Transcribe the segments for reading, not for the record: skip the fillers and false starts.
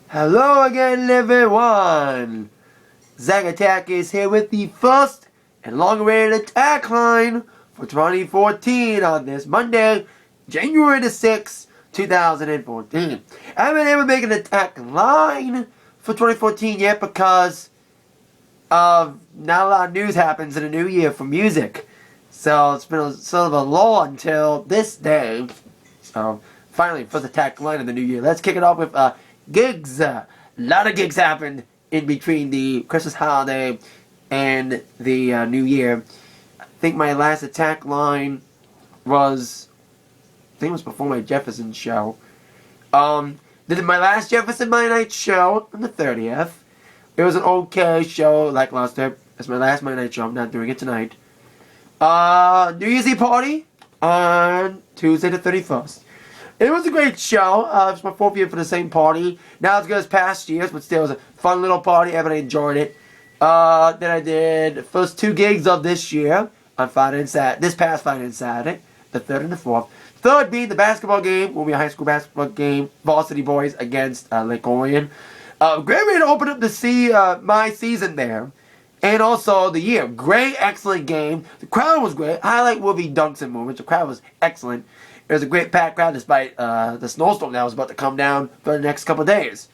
Hello again, everyone! Zach Attack is here with the first and long-awaited Atakline for 2014 on this Monday, January the 6th, 2014. I haven't been able to make an Atakline for 2014 yet because not a lot of news happens in the new year for music. So it's been sort of a lull until this day. So finally, first Atakline of the new year. Let's kick it off with gigs. A lot of gigs happened in between the Christmas holiday and the New Year. I think my last Atakline was, it was before my Jefferson show. Did my last Jefferson My Night show on the 30th. It was an okay show, lackluster. It's my last My Night show. I'm not doing it tonight. New Year's Eve party on Tuesday the 31st. It was a great show. It was my 4th year for the same party. Not as good as past years, but still it was a fun little party. Everybody enjoyed it. Then I did the first 2 gigs of this year on Friday and Saturday. This past Friday and Saturday, the 3rd and the 4th. 3rd being the basketball game, will be a high school basketball game, varsity boys against Lake Orion. Great way to open up my season there. And also the year. Great, excellent game. The crowd was great. Highlight will be dunks and moments. The crowd was excellent. It was a great packed crowd despite the snowstorm that was about to come down for the next couple of days.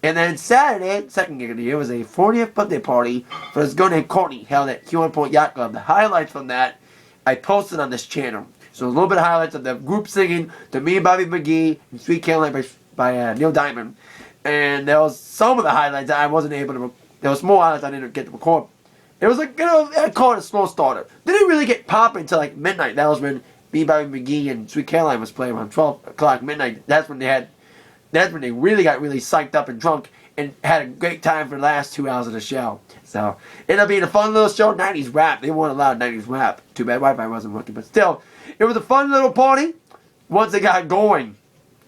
And then Saturday, second gig of the year, was a 40th birthday party for this girl named Courtney held at Huron Point Yacht Club. The highlights from that I posted on this channel. So a little bit of highlights of the group singing to Me and Bobby McGee and Sweet Caroline by Neil Diamond. And there was some of the highlights that I wasn't able to. There was more highlights I didn't get to record. It was like, I call it a slow starter. Didn't really get popping until like midnight. That was when Me, Bobby McGee, and Sweet Caroline was playing around 12 o'clock midnight. That's when they really got really psyched up and drunk and had a great time for the last 2 hours of the show. So, ended up being a fun little show. 90s rap. They weren't allowed 90s rap. Too bad Wi-Fi wasn't working. But still, it was a fun little party once they got going.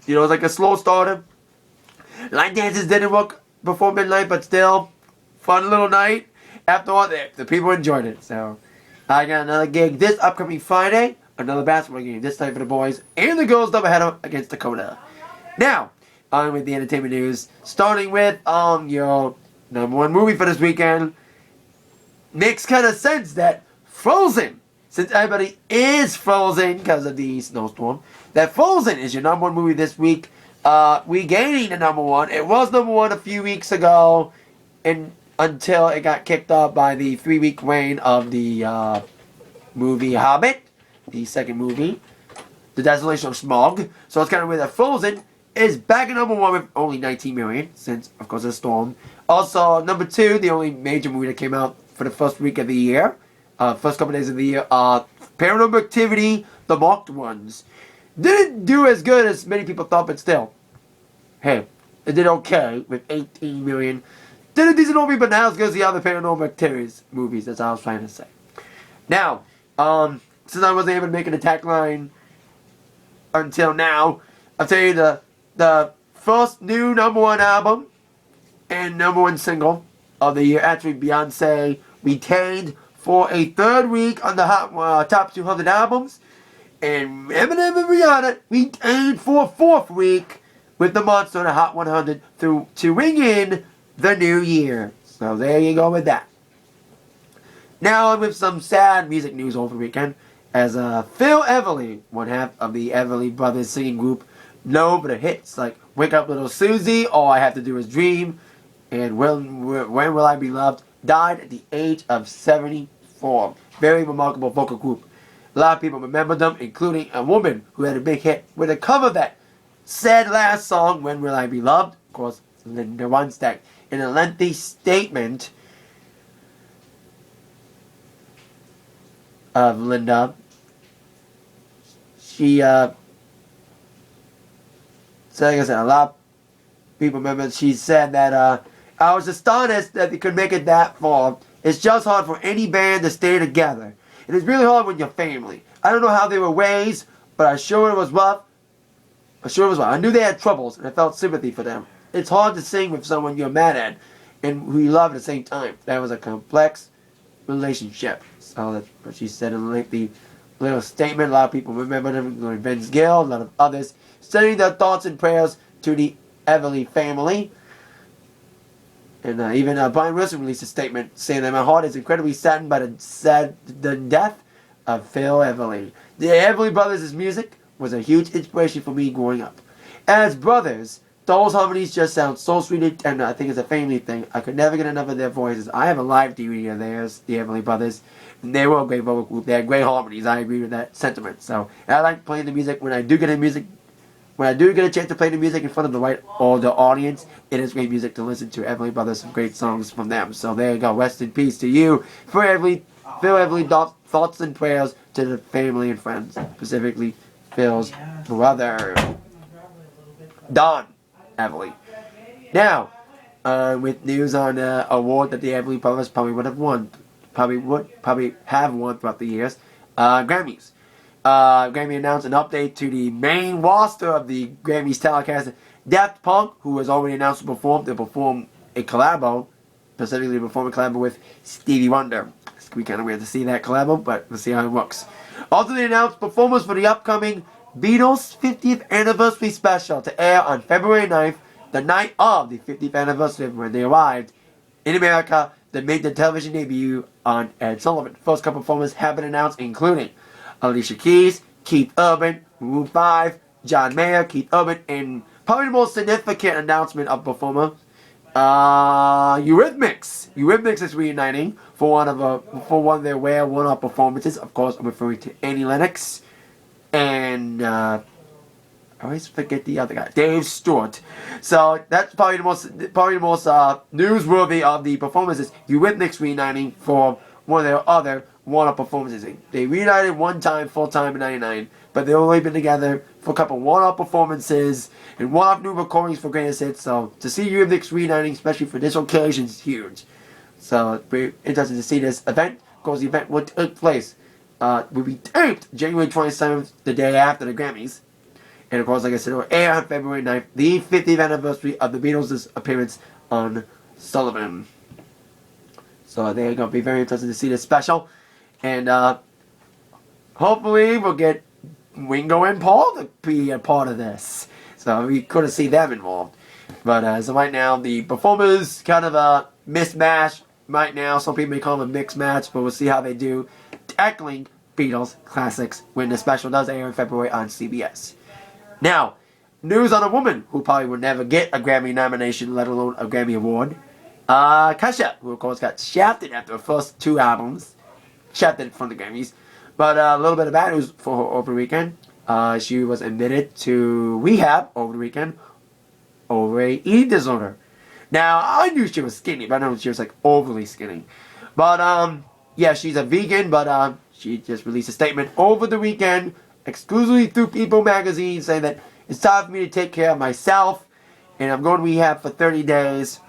You know, it was like a slow starter. Line dances didn't work before midnight, but still, fun little night. After all, the people enjoyed it. So, I got another gig this upcoming Friday. Another basketball game, this time for the boys and the girls doubleheader against Dakota. Now, on with the entertainment news. Starting with your #1 movie for this weekend. Makes kind of sense that Frozen, since everybody is frozen because of the snowstorm, that Frozen is your #1 movie this week. Regaining the #1. It was #1 a few weeks ago, and until it got kicked off by the 3-week reign of the movie Hobbit. The second movie, The Desolation of Smaug. So it's kind of weird that Frozen is back at #1 with only 19 million, since, of course, of the storm. Also, #2, the only major movie that came out for the first week of the year, first couple days of the year, Paranormal Activity, The Marked Ones. Didn't do as good as many people thought, but still, hey, it did okay with 18 million. Did a decent movie, but not as good as the other Paranormal Activities movies, that's all I was trying to say. Now, since I wasn't able to make an Atakline until now, I'll tell you the first new #1 album and #1 single of the year. Actually, Beyonce retained for a 3rd week on the top 200 albums. And Eminem and Rihanna retained for a 4th week with the Monster on the Hot 100 to ring in the new year. So there you go with that. Now on with some sad music news over the weekend. As Phil Everly, one half of the Everly Brothers singing group, known for the hits like Wake Up Little Susie, All I Have to Do Is Dream, and When Will I Be Loved, died at the age of 74. Very remarkable vocal group. A lot of people remember them, including a woman who had a big hit with a cover of that sad last song, When Will I Be Loved, of course, Linda Ronstadt. In a lengthy statement of Linda, she said, like I said, a lot of people remember, she said that, I was astonished that they could make it that far. It's just hard for any band to stay together. It is really hard when you're family. I don't know how they were raised, but I'm sure it was rough. I knew they had troubles, and I felt sympathy for them. It's hard to sing with someone you're mad at and who you love at the same time. That was a complex relationship. So that's what she said in a lengthy little statement. A lot of people remember them, including Vince Gill, a lot of others, sending their thoughts and prayers to the Everly family. And even Brian Wilson released a statement saying that my heart is incredibly saddened by the death of Phil Everly. The Everly Brothers' music was a huge inspiration for me growing up. As brothers, those harmonies just sound so sweet and tender. I think it's a family thing. I could never get enough of their voices. I have a live DVD of theirs, the Everly Brothers. And they were a great vocal group. They had great harmonies. I agree with that sentiment. So I like playing the music. When I do get a chance to play the music in front of the right older audience, it is great music to listen to. Everly Brothers, some great songs from them. So there you go. Rest in peace to you. For Phil Everly, thoughts and prayers to the family and friends, specifically Phil's brother, Don Everly. Now, with news on an award that the Everly Brothers probably have won throughout the years, Grammys. Grammy announced an update to the main roster of the Grammys telecast. Daft Punk, who was already announced to perform a collabo, specifically perform a collabo with Stevie Wonder. It's kind of weird to see that collabo, but we'll see how it works. Also, they announced performers for the upcoming Beatles 50th Anniversary Special to air on February 9th, the night of the 50th anniversary when they arrived in America. They made their television debut on Ed Sullivan. First couple performers have been announced, including Alicia Keys, Keith Urban, Maroon 5, John Mayer, Keith Urban, and probably the most significant announcement of performer, Eurythmics. Eurythmics is reuniting for one of their one-off performances. Of course, I'm referring to Annie Lennox and I always forget the other guy, Dave Stewart. So that's probably the most newsworthy of the performances. Eurythmics reuniting for one of their other one-off performances. They reunited one time, full-time in '99, but they've only been together for a couple one-off performances and one-off new recordings for greatest hits. So to see Eurythmics reuniting, especially for this occasion, is huge. So it's very interesting to see this event. Of course, the event will take place. Will be taped January 27th, the day after the Grammys. And of course, like I said, it will air on February 9th, the 50th anniversary of the Beatles' appearance on Sullivan. So there you go. It'll be very interesting to see this special. And hopefully we'll get Ringo and Paul to be a part of this. So we couldn't see them involved. But so right now, the performers kind of a mismatch right now. Some people may call them a mixed match, but we'll see how they do. Tackling Beatles classics when the special does air in February on CBS. Now, news on a woman who probably will never get a Grammy nomination, let alone a Grammy award. Kesha, who of course got shafted after her first two albums. Shafted from the Grammys. But a little bit of bad news for her over the weekend. She was admitted to rehab over the weekend over a eating disorder. Now, I knew she was skinny, but I know she was like overly skinny. But yeah, she's a vegan, but she just released a statement over the weekend, exclusively through People magazine, saying that it's time for me to take care of myself, and I'm going to rehab for 30 days,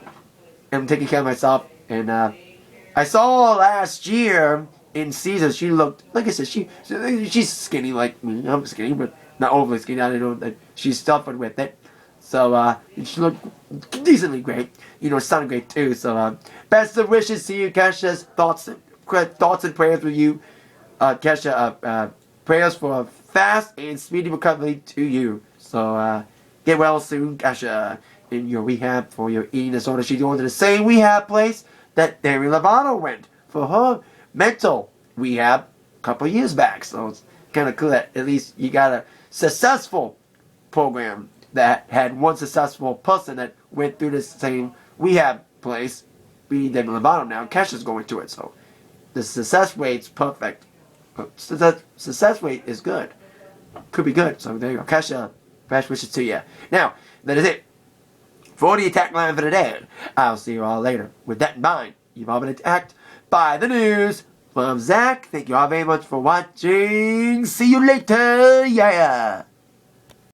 and I'm taking care of myself. And I saw her last year in Caesar. She looked, like I said, she's skinny like me. I'm skinny, but not overly skinny. I don't know that she suffered with it. So she looked decently great. You know, sounded great too. So best of wishes to you, Kesha's thoughts and prayers with you, Kesha. Prayers for a fast and speedy recovery to you. So get well soon, Kesha, in your rehab for your eating disorder. She's going to the same rehab place that Demi Lovato went for her mental rehab a couple years back. So it's kind of cool that at least you got a successful program that had one successful person that went through the same rehab place. Being Demi Lovato now, Kesha's going to it. So the success rate's perfect. Success rate is good. Could be good. So there you go. Kesha, best wishes to you. Now, that is it for the attack line for today. I'll see you all later. With that in mind, you've all been attacked by the news from Zach. Thank you all very much for watching. See you later. Yeah.